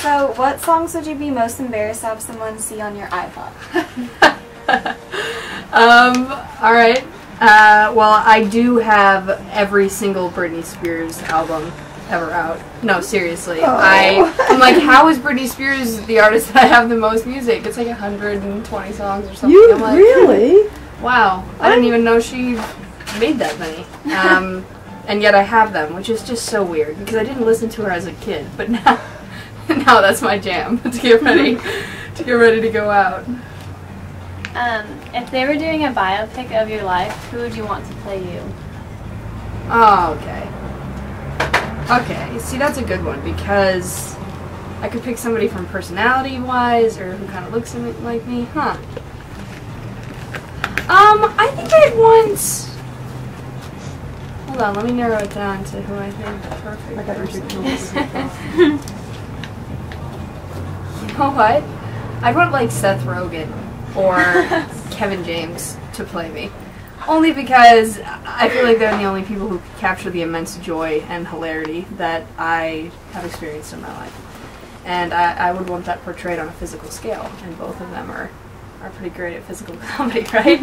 So, what songs would you be most embarrassed to have someone see on your iPod? Alright. Well, I do have every single Britney Spears album ever out. No, seriously. Oh. I'm like, how is Britney Spears the artist that I have the most music? It's like 120 songs or something. You I'm like, really? wow. I didn't even know she made that many. And yet I have them, which is just so weird because I didn't listen to her as a kid, but now that's my jam to get ready to go out. If they were doing a biopic of your life, who would you want to play you? Oh, okay. Okay, see, that's a good one because I could pick somebody from personality-wise or who kind of looks like me. Huh. I think I'd want... Hold on, let me narrow it down to who I think the perfect person is. You know what? I'd want, like, Seth Rogen or Kevin James to play me. Only because I feel like they're the only people who capture the immense joy and hilarity that I have experienced in my life. And I would want that portrayed on a physical scale, and both of them are pretty great at physical comedy, right?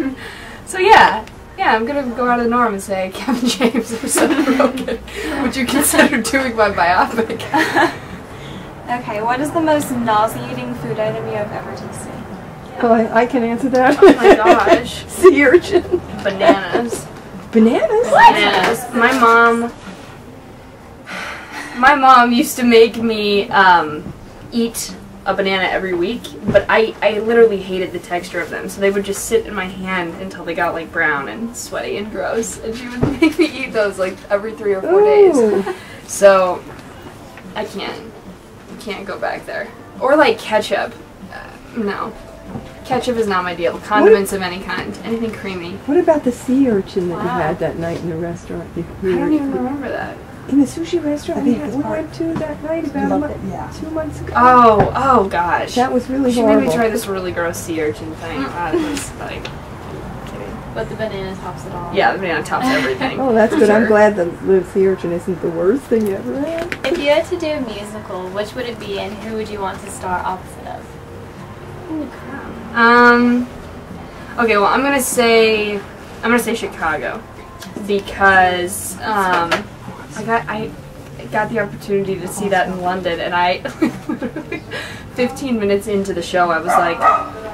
So yeah, I'm gonna go out of the norm and say Kevin James or Seth Rogen. Would you consider doing my biopic? Okay, what is the most nauseating food item you have ever tasted? Oh, I can answer that. Oh my gosh. Sea urchin. Bananas. Bananas? Bananas. My mom used to make me eat a banana every week, but I literally hated the texture of them, so they would just sit in my hand until they got like brown and sweaty and gross, and she would make me eat those like every 3 or 4 days. So I can't go back there. Or like ketchup. No. Ketchup is not my deal. Condiments of any kind. Anything creamy. What about the sea urchin that you had that night in the restaurant? I don't even remember that. In the sushi restaurant we went to that night about 2 months ago. Oh gosh. That was really She horrible. made me try this really gross sea urchin thing. That was like kidding. But the banana tops it all. Yeah, the banana tops everything. Oh, that's good. Sure. I'm glad the sea urchin isn't the worst thing you ever had. If you had to do a musical, which would it be, and who would you want to star opposite of? Holy crap. Okay, well, I'm gonna say Chicago because I got the opportunity to see that in London, and I 15 minutes into the show I was like,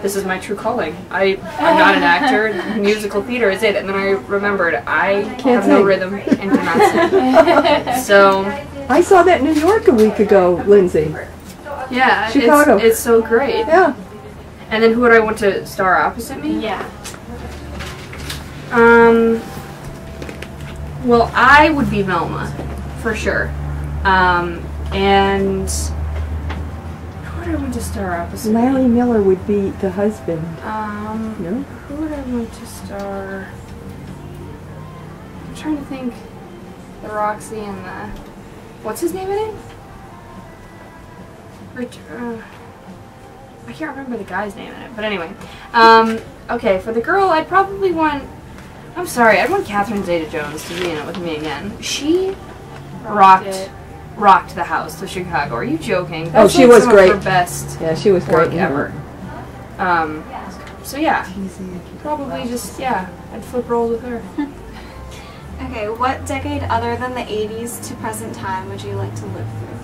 this is my true calling. I'm not an actor. Musical theater is it. And then I remembered I have no rhythm and cannot sing. So I saw that in New York a week ago, Lindsey. yeah, Chicago. It's so great. Yeah. And then who would I want to star opposite me? Yeah. Well, I would be Velma, for sure. And who would I want to star opposite me? Larry Miller would be the husband. No? Who would I want to star? I'm trying to think. The Roxy and the... What's his name in it? I can't remember the guy's name in it, but anyway. Okay, for the girl, I'd probably want... I'm sorry, I'd want Catherine Zeta-Jones to be in it with me again. She rocked the house to Chicago. Are you joking? That's she was some great. Of her best Yeah, she was work great ever. So yeah, probably just, I'd flip roles with her. Okay, what decade other than the 80s to present time would you like to live through?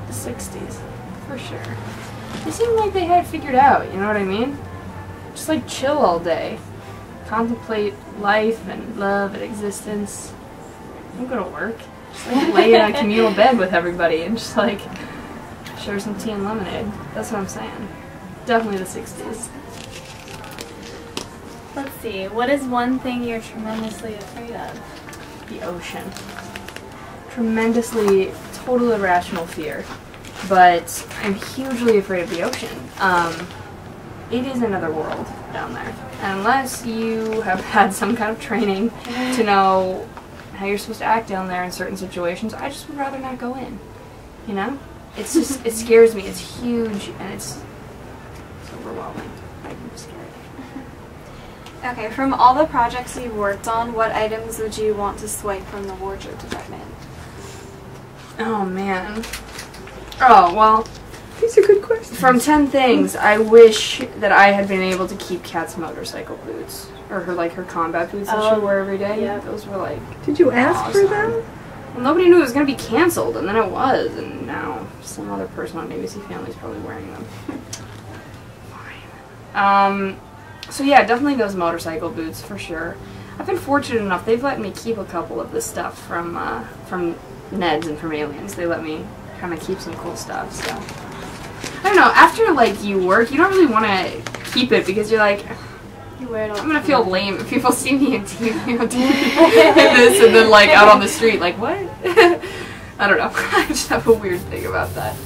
The 60s, for sure. They seemed like they had it figured out, you know what I mean? Just like chill all day. Contemplate life and love and existence. Don't go to work. Just like lay in a communal bed with everybody and just like share some tea and lemonade. That's what I'm saying. Definitely the 60s. Let's see. What is one thing you're tremendously afraid of? The ocean. Tremendously, total irrational fear. But I'm hugely afraid of the ocean. It is another world down there. And unless you have had some kind of training to know how you're supposed to act down there in certain situations, I just would rather not go in. You know? It's just, it scares me. It's huge and it's overwhelming. I'm scared. Okay, from all the projects you've worked on, what items would you want to swipe from the wardrobe department? Oh, man. Oh, well, These are good questions. from 10 things, I wish that I had been able to keep Kat's motorcycle boots. Or her combat boots that she wore every day. Yeah. Those were, like, Did you ask for awesome. them? Well, nobody knew it was going to be canceled, and then it was, and now some other person on ABC Family is probably wearing them. Fine. So yeah, definitely those motorcycle boots, for sure. I've been fortunate enough, they've let me keep a couple of the stuff from Ned's and from Aliens. They let me kind of keep some cool stuff, so. I don't know, after, like, you work, you don't really want to keep it, because you're like, You wear it all. I'm gonna feel lame if people see me in TV, in this, and then like out on the street, like what? I don't know. I just have a weird thing about that.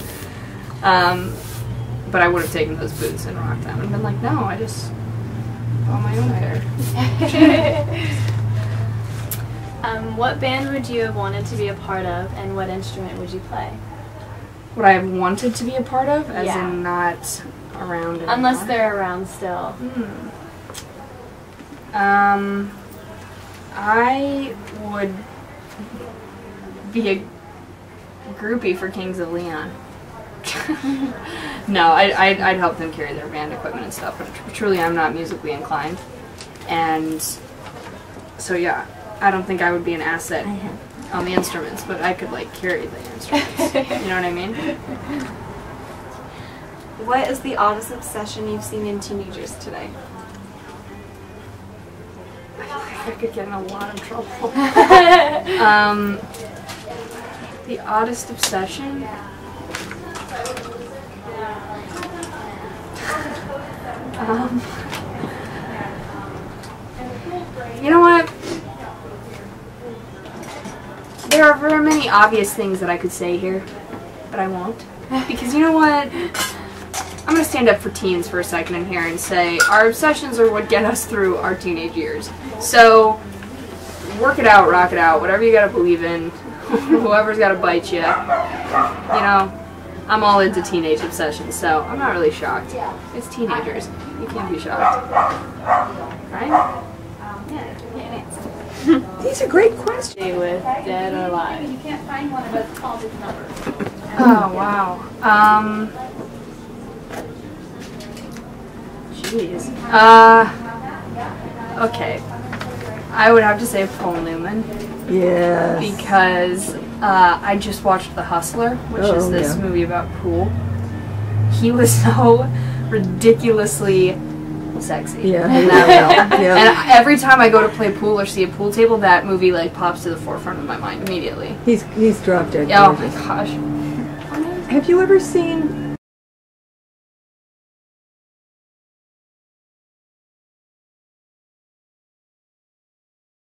But I would have taken those boots and rocked them and been like, no, I just bought my own pair. What band would you have wanted to be a part of, and what instrument would you play? What I have wanted to be a part of, as Yeah. in not around anymore. Unless they're around still. I would be a groupie for Kings of Leon. No, I'd help them carry their band equipment and stuff, but truly I'm not musically inclined. And so yeah, I don't think I would be an asset on the instruments, but I could like carry the instruments. You know what I mean? What is the oddest obsession you've seen in teenagers today? I could get in a lot of trouble. The oddest obsession? You know what? There are very many obvious things that I could say here, but I won't. Because you know what? I'm going to stand up for teens for a second in here and say our obsessions are what get us through our teenage years. So, work it out, rock it out, whatever you got to believe in, whoever's got to bite you. You know, I'm all into teenage obsessions, so I'm not really shocked. It's teenagers. You can't be shocked. Right? Yeah. These are great questions. Stay with dead or alive. You can't find one of us called this number. Oh, wow. Jeez. Okay. I would have to say Paul Newman. Yes. Because I just watched The Hustler, which is this movie about pool. He was so ridiculously sexy. Yeah. In that role. Yeah. And every time I go to play pool or see a pool table, that movie like pops to the forefront of my mind immediately. He's drop dead Oh my gorgeous. gosh. Have you ever seen